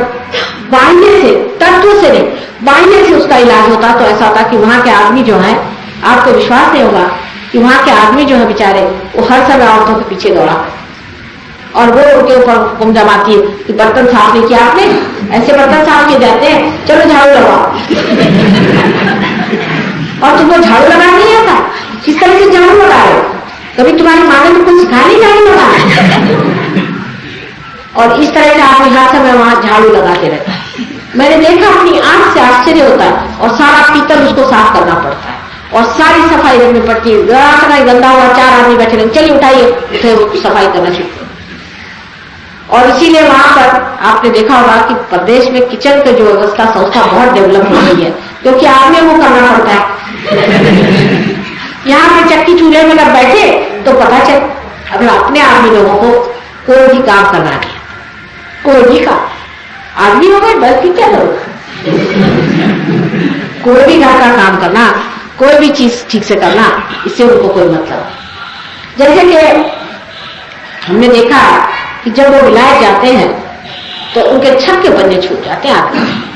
बाह्य से, तत्व से नहीं, बाह्य से उसका इलाज होता तो ऐसा होता कि वहां के आदमी जो है, आपको विश्वास नहीं होगा कि वहां के आदमी जो है बेचारे, वो हर समय औरतों के पीछे दौड़ा, और वो उनके ऊपर हुक्म जमाती है कि बर्तन साफ नहीं किया आपने, ऐसे बर्तन साफ किए जाते हैं, चलो झाड़ू लगाओ। और तुमको झाड़ू लगाना नहीं आता, किस तरह से झाड़ू लगा रहे हो? कभी तुम्हारी माँ ने तुमको सिखा नहीं झाड़ू लगाना? और इस तरह से आदमी हर समय वहां झाड़ू लगाते रहता है। मैंने देखा, अपनी आंख से आश्चर्य होता है, और सारा पीतल उसको साफ करना पड़ता है, और सारी सफाई रखनी पड़ती है। जरा गंदा हुआ, 4 आदमी बैठे रहेंगे, चलिए उठाइए, उठे सफाई करना शुरू। और इसीलिए वहां पर आपने देखा होगा कि प्रदेश में किचन की जो व्यवस्था संस्था बहुत डेवलप हो गई है, क्योंकि आदमी वो करना पड़ता है। यहाँ पे चक्की चूल्हे में जब बैठे तो पता चल, अगर अपने आदमी लोगों को कोई भी काम करना है, कोई भी काम, आदमी हो गए बल्कि क्या लोग, कोई भी घर का काम करना, कोई भी चीज ठीक से करना, इससे उनको कोई मतलब। जैसे कि हमने देखा कि जब वो विलायत जाते हैं तो उनके छत के पन्ने छूट जाते हैं।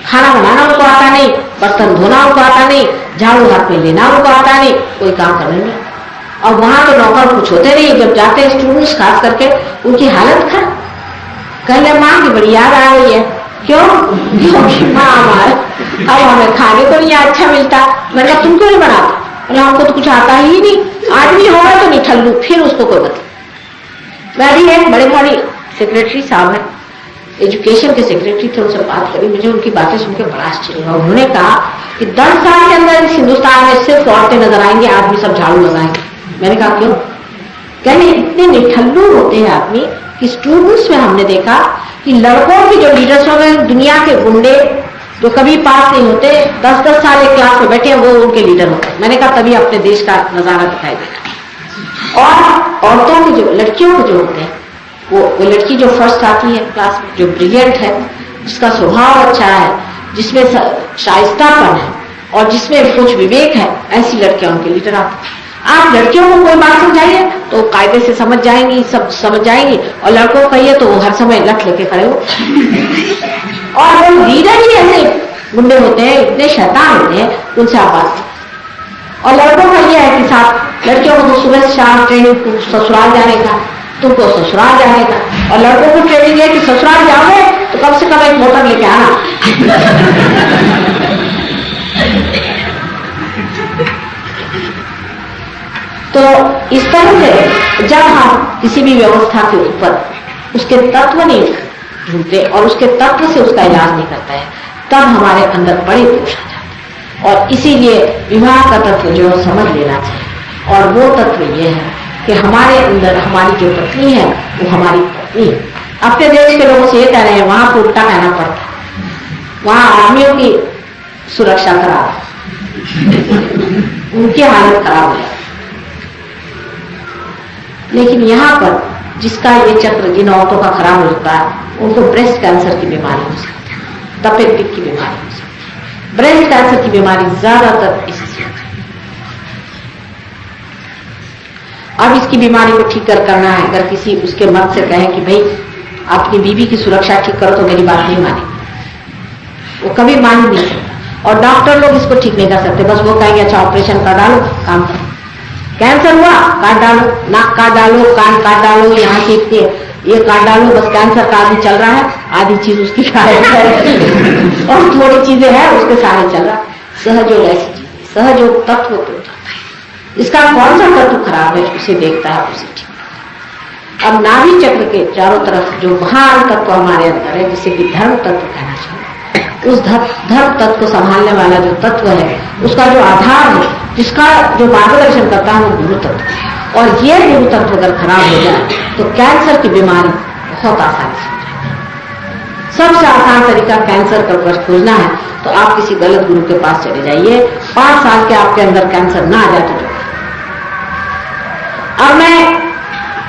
खाना बनाना उनको आता नहीं, बर्तन धोना उनको आता नहीं, झाड़ू हाथ में लेना उनको आता नहीं, कोई काम करना नहीं। और वहां तो नौकर कुछ होते नहीं, जब जाते हैं स्टूडेंट्स खास करके, उनकी हालत खराब। कहले माँ की बड़ी याद आ रही है, क्यों? क्योंकि माँ हमारे अब हमें खाने को नहीं अच्छा मिलता। मैंने कहा तुम क्यों नहीं बनाते? बोले हमको तो कुछ आता ही नहीं, आदमी होगा तो निठल्लू, फिर उसको कोई मतलब। मैं भी एक बड़े बड़ी सेक्रेटरी साहब है, एजुकेशन के सेक्रेटरी थे, उनसे बात करी, मुझे उनकी बातें सुनकर बड़ा आश्चर्य हुआ। उन्होंने कहा कि 10 साल के अंदर इस हिंदुस्तान में सिर्फ औरतें नजर आएंगे, आदमी सब झाड़ू लगाएंगे। मैंने कहा क्यों? कहने इतने निठल्लू होते हैं आदमी कि स्टूडेंट्स में हमने देखा कि लड़कों की जो लीडर्स हो गए, दुनिया के गुंडे जो कभी पास नहीं होते, 10-10 साल एक क्लास में बैठे, वो उनके लीडर होते हैं। मैंने कहा तभी अपने देश का नजारा दिखाई देगा। और औरतों के जो, लड़कियों के जो होते हैं, वो लड़की जो फर्स्ट आती है क्लास में, जो ब्रिलियंट है, जिसका स्वभाव अच्छा है, जिसमें शाइस्तापन है और जिसमें कुछ विवेक है, ऐसी लड़कियां उनके लीडर आती है। आप लड़कियों को कोई बात समझाइए तो कायदे से समझ जाएंगी, सब समझ जाएंगी, और लड़कों को कहिए तो वो हर समय लठ लेके खड़े हो। और वो लीडर ही ऐसे गुंडे होते हैं, इतने शैतान होते हैं, उनसे आप बात। और लड़कों का ये है कि साथ लड़कियों को तो सुबह से शाम ट्रेनिंग, ससुराल जाने का, तुमको ससुराल जाने का, और लड़कों को ट्रेनिंग है कि ससुराल जाओगे तो कम से कम एक मोटर लेके आना। तो इस तरह से जब हम किसी भी व्यवस्था के ऊपर उसके तत्व नहीं ढूंढते और उसके तत्व से उसका इलाज नहीं करता है, तब हमारे अंदर बड़े दोष आ जाते हैं। और इसीलिए विवाह का तत्व जो समझ लेना चाहिए, और वो तत्व ये है कि हमारे अंदर हमारी जो पत्नी है वो हमारी पत्नी है। अपने देश के लोगों से ये कह रहे हैं, वहां को उल्टा कहना पड़ता है, वहां आदमियों की सुरक्षा खराब है, उनकी हालत खराब हो जाती। लेकिन यहाँ पर जिसका ये चक्र जिन औरतों का खराब हो चुका है, उनको ब्रेस्ट कैंसर की बीमारी हो सकती है, तपेदिक की बीमारी हो सकती है। ब्रेस्ट कैंसर की बीमारी ज्यादातर इससे होती है। अब इसकी बीमारी को ठीक करना है, अगर किसी उसके मत से कहे कि भाई अपनी बीवी की सुरक्षा ठीक करो, तो मेरी बात नहीं मानेगी, वो कभी मान नहीं सकता। और डॉक्टर लोग इसको ठीक नहीं कर सकते, बस वो कहेंगे अच्छा ऑपरेशन कर डालो, काम करो। कैंसर हुआ, काट डालो, नाक काट डालो, कान काट डालो, यहाँ से इतने ये काट डालो, बस कैंसर का आदि चल रहा है, आधी चीज उसकी गायब है और थोड़ी चीजें हैं उसके सारे चल रहा। सहयोग ऐसी चीज, सहयोग तत्व तो इसका कौन सा तत्व खराब है उसे देखता है, उसे ठीक। अब नाभि चक्र के चारों तरफ जो महान तत्व हमारे अंदर है, जिसे कि धर्म तत्व कहना चाहिए, उस धर्म तत्व को संभालने वाला जो तत्व है, उसका जो आधार है, जिसका जो मार्गदर्शन करता है, वो गुरु तत्व है। और ये गुरु तत्व अगर खराब हो जाए तो कैंसर की बीमारी बहुत आसानी से हो जाएगी। सबसे आसान तरीका कैंसर का अगर खोजना है तो आप किसी गलत गुरु के पास चले जाइए, 5 साल के आपके अंदर कैंसर ना आ जाए तो। अब मैं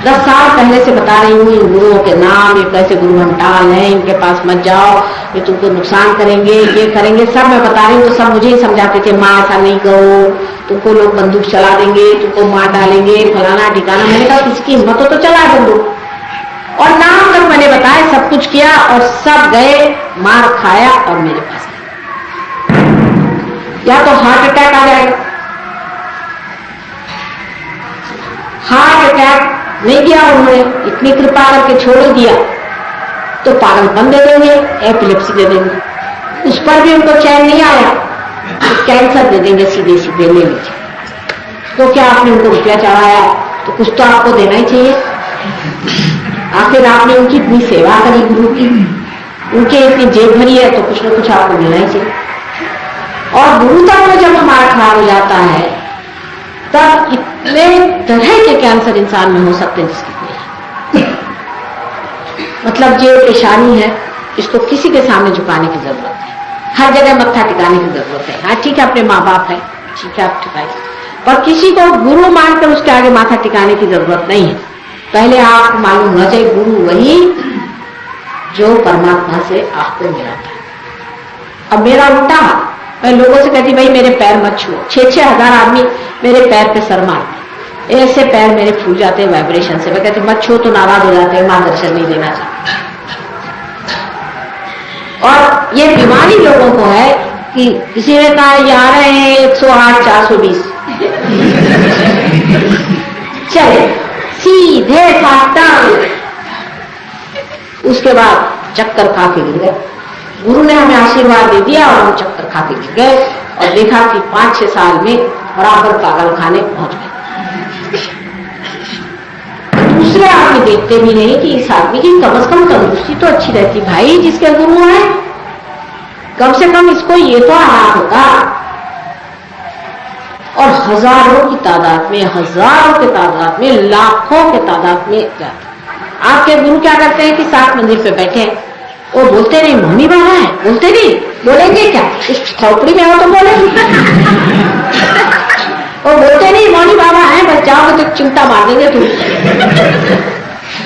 10 साल पहले से बता रही हूँ इन गुरुओं के नाम, ये कैसे गुरु हंटाल है, इनके पास मत जाओ, ये तुमको नुकसान करेंगे, ये करेंगे, सब मैं बता रही हूँ। तो सब मुझे ही समझाते थे, माँ ऐसा नहीं करो, तुमको लोग बंदूक चला देंगे, तुमको मार डालेंगे, फलाना ठिकाना। मैंने कहा किसकी हिम्मत हो तो चला बंदूक, और नाम तक मैंने बताया, सब कुछ किया और सब गए, मार खाया और मेरे पास या तो हार्ट अटैक आ जाएगा। हार्ट अटैक नहीं दिया उन्होंने, इतनी कृपा करके छोड़ दिया, तो पागलपन दे देंगे, एपिलेप्सी दे देंगे, उस पर भी उनको चैन नहीं आया तो कैंसर दे देंगे सीधे सीधे, ले लीजिए। तो क्या आपने उनको रुपया चढ़ाया, तो कुछ तो आपको देना ही चाहिए। आखिर आपने उनकी इतनी सेवा करी गुरु की, उनके इतनी जेब भरी है, तो कुछ ना कुछ आपको देना ही चाहिए। और गुरु तक में जब हमारा खराब हो जाता है, तब इतने तरह के कैंसर इंसान में हो सकते हैं जिसकी मतलब जो परेशानी है, इसको किसी के सामने झुकाने की जरूरत है, हर जगह मत्था टिकाने की जरूरत है। हाँ ठीक है, अपने माँ बाप है, ठीक है आप टिकाइए, पर किसी को गुरु मानकर उसके आगे माथा टिकाने की जरूरत नहीं है। पहले आपको मालूम होना चाहिए गुरु वही जो परमात्मा से आपको मिलाता है। अब मेरा उल्टा, मैं लोगों से कहती भाई मेरे पैर मत छुओ, 6-6 हजार आदमी मेरे पैर पे सर मारते, ऐसे पैर मेरे फूल जाते हैं वाइब्रेशन से। मैं कहती मत छुओ तो नाराज हो जाते हैं, मां दर्शन नहीं देना चाहते। और ये बीमारी लोगों को है कि किसी ने कहा ये आ रहे हैं 108 420 चले सीधे सावधान, उसके बाद चक्कर खा के गिर गए। गुरु ने हमें आशीर्वाद दे दिया और हम चक्कर खा के गिर गए और देखा कि 5-6 साल में बराबर पागल खाने पहुंच गए। दूसरे आदमी देखते भी नहीं कि इस आदमी की कम से कम तंदुरुस्ती तो अच्छी रहती, भाई जिसके गुरु है कम से कम इसको ये तो आराम होगा। और हजारों की तादाद में, हजारों के तादाद में, लाखों के तादाद में जाते। आपके गुरु क्या करते हैं कि 7 मंदिर पे बैठे, वो बोलते नहीं मम्मी बाबा है, बोलते नहीं, बोलेंगे क्या, इस खोपड़ी में हो तो बोलेंगे वो बोलते नहीं मौनी बाबा है, बस जाओगे तो चिमटा मार देंगे तुम।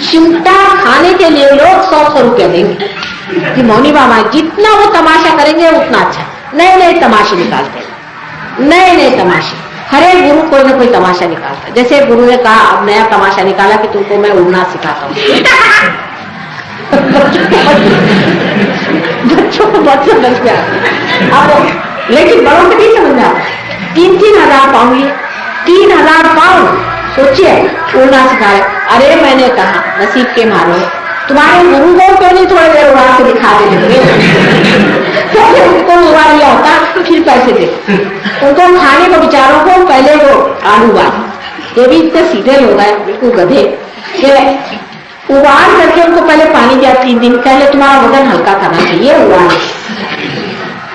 चिमटा खाने के लिए लोग 100-100 रुपया देंगे कि मौनी बाबा, जितना वो तमाशा करेंगे उतना अच्छा। नए नए तमाशे निकालते हैं, नए नए तमाशे, हर एक गुरु कोई ना कोई तमाशा निकालता है। जैसे गुरु ने कहा अब नया तमाशा निकाला कि तुमको मैं उड़ना सिखाता हूँ बच्चों को बहुत समझ में आता अब, लेकिन बड़ों को नहीं समझ में आता। 3-3 हजार पाउंड लिए, 3000 पाउंड, सोचिए उड़ना सिखा रहे। अरे मैंने कहा नसीब के मारो, तुम्हारे गुरु को क्यों नहीं थोड़ी देर उड़ा के दिखा देंगे तो उनको उड़ा लिया होता, फिर पैसे दे उनको खाने को, बेचारों को पहले वो आलू वाले, ये भी इतने सीधे लोग हैं बिल्कुल गधे, उबाल करके उनको पहले पानी दिया 3 दिन, पहले तुम्हारा वजन हल्का करना चाहिए उबाल।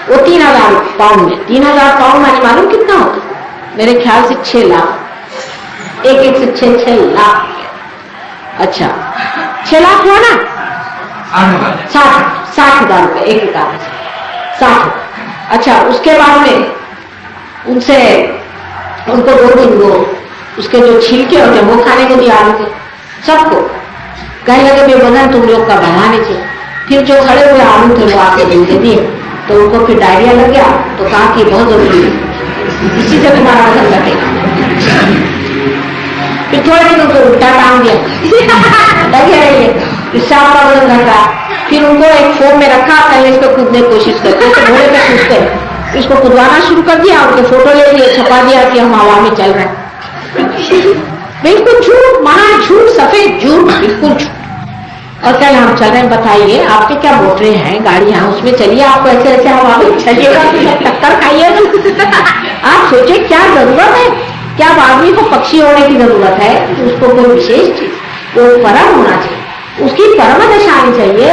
वो 3000 पाउंड में, 3000 पाउंड मैंने मालूम कितना होता, मेरे ख्याल से 6 लाख, एक से 6 लाख। अच्छा 6 लाख हुआ ना, 60,000 रुपए एक कारण से 60। अच्छा उसके बाद में उनसे उनको 2 दिन वो उसके जो छिलके होते हैं वो खाने को दिया आलू के सबको, कहने लगे बेवजन तुम लोग का बढ़ाने चाहिए। फिर जो खड़े हुए आलू थे वो आके दे दिए, तो उनको फिर डायरिया लग गया, तो कहा कि बहुत जरूरी है इसी से तुम्हारा वजन घटेगा। फिर थोड़े दिन उनको उल्टा टांग दिया लगे रहिए, इससे आपका वजन घट रहा। फिर उनको एक फोम में रखा, पहले इस पर कूदने की कोशिश करते, घोड़े पे कूदते, इसको कूदवाना शुरू कर दिया, उनके फोटो ले लिए, छपा दिया कि हम हवा में चल रहे हैं। बिल्कुल झूठ, महा झूठ, सफेद झूठ, बिल्कुल झूठ। और कल हम चल रहे हैं, बताइए आपके क्या मोटरे हैं, गाड़ियां, उसमें चलिए, आपको ऐसे ऐसे हवा में चलिएगा, टक्कर खाइएगा। आप सोचिए क्या जरूरत है, क्या आदमी को पक्षी होने की जरूरत है, तो उसको कोई विशेष चीज, वो परम होना चाहिए, उसकी परम दशा आनी चाहिए।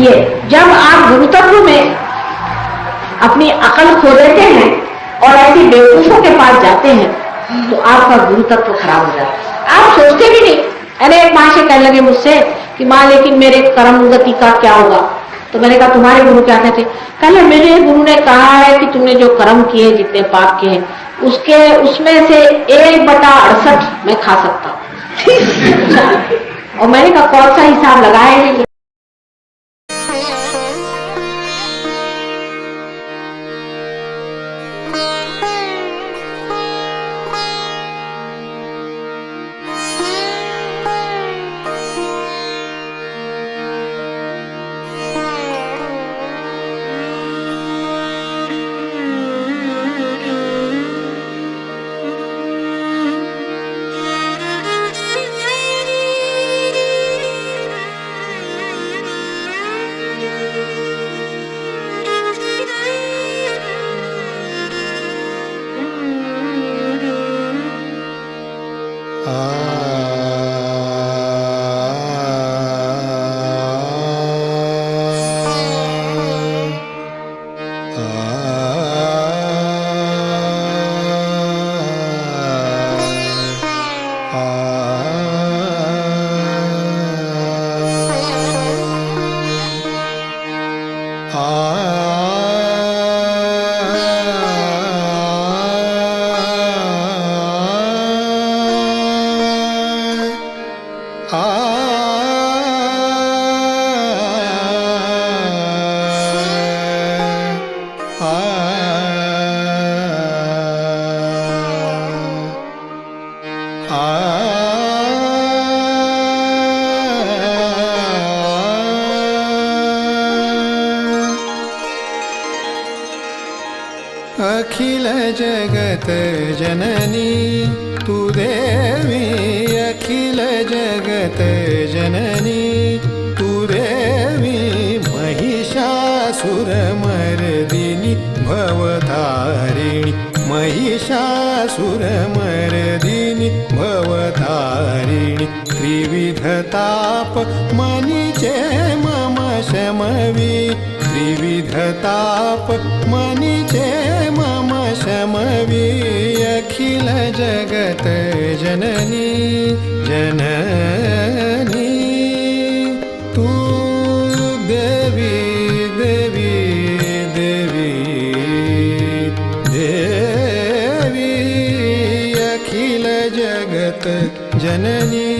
ये जब आप गुरुतत्व में अपनी अकल खो देते हैं और ऐसी बेवकूफों के पास जाते हैं, तो आपका गुरुतत्व खराब हो जाता है, आप सोचते भी नहीं। अरे एक माँ से कहने लगे मुझसे कि माँ लेकिन मेरे कर्म गति का क्या होगा, तो मैंने कहा तुम्हारे गुरु क्या कहते? कहले मेरे गुरु ने कहा है कि तुमने जो कर्म किए, जितने पाप किए, उसके उसमें से 1/68 मैं खा सकता हूँ। और मैंने कहा कौन सा हिसाब लगाया है? अखिल जगत जननी तू देवी, अखिल जगत जननी तू देवी, महिषासुरमर्दिनी भवतारिणी, महिषासुरमर्दिनी भवतारिणी, त्रिविधताप मनिचे मम शमवी, त्रिविधताप मनिचे मम शमवी, अखिल जगत जननी जननी तू देवी देवी देवी देवी, अखिल जगत जननी।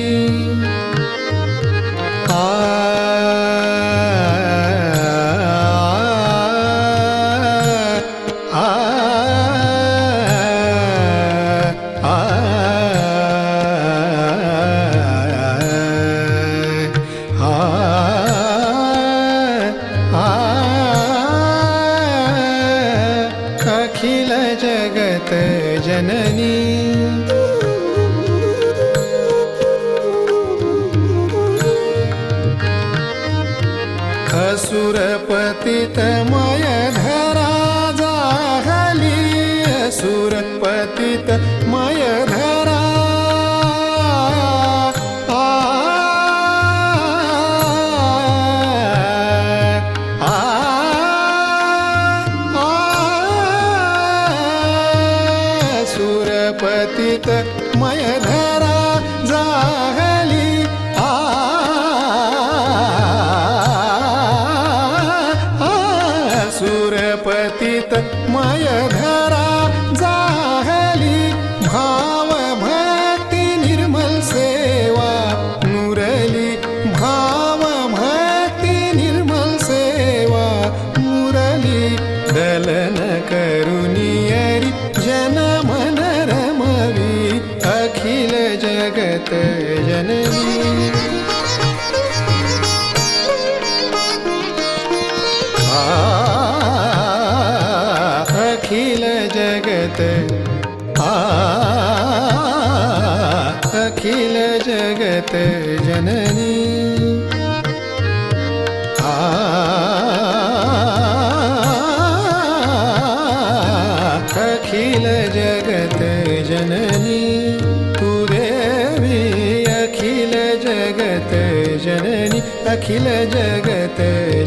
अखिल जगत जननी असुर पतितमय धरा जाहली, असुर पतितमय धरा पतित मय धरा जाहली, सुर पतित मय धरा जाहली, अखिल जगत जननी अखिल जगत जननी तू देवी अखिल जगत जननी अखिल जगत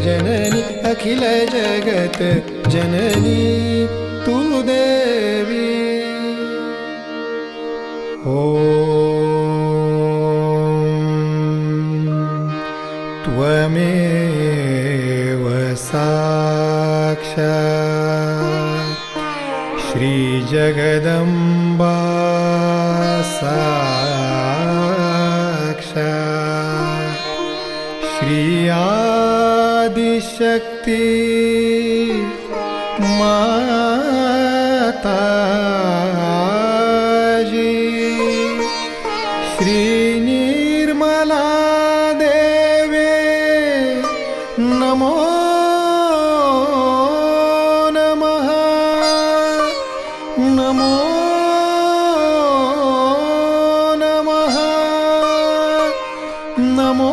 जननी अखिल जगत जननी तू देवी त्वमेव साक्षात् श्रीजगदम्बा साक्षात् श्री आदिशक्ति माताजी श्री निर्मला देवे नमो नमः नमो नमः नमो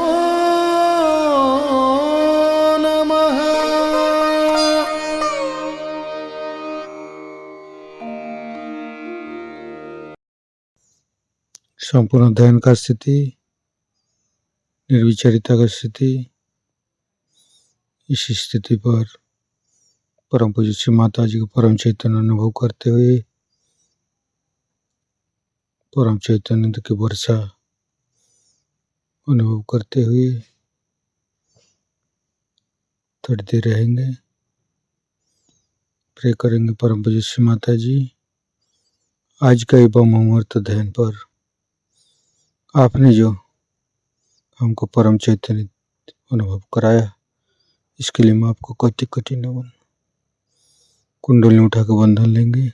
नमः। संपूर्ण ध्यान का स्थिति, निर्विचारिता का स्थिति। इस स्थिति पर परम पूज्य श्री माता जी को परम चैतन्य अनुभव करते हुए परम चैतन्य की वर्षा अनुभव करते हुए थोड़ी देर रहेंगे। प्रे करेंगे परम पूज्य श्री माता जी, आज का एवं मुहूर्त ध्यान पर आपने जो हमको परम चैतन्य अनुभव कराया, इसके लिए मैं आपको कोटि कोटि नमन। कुंडली उठा के बंधन लेंगे।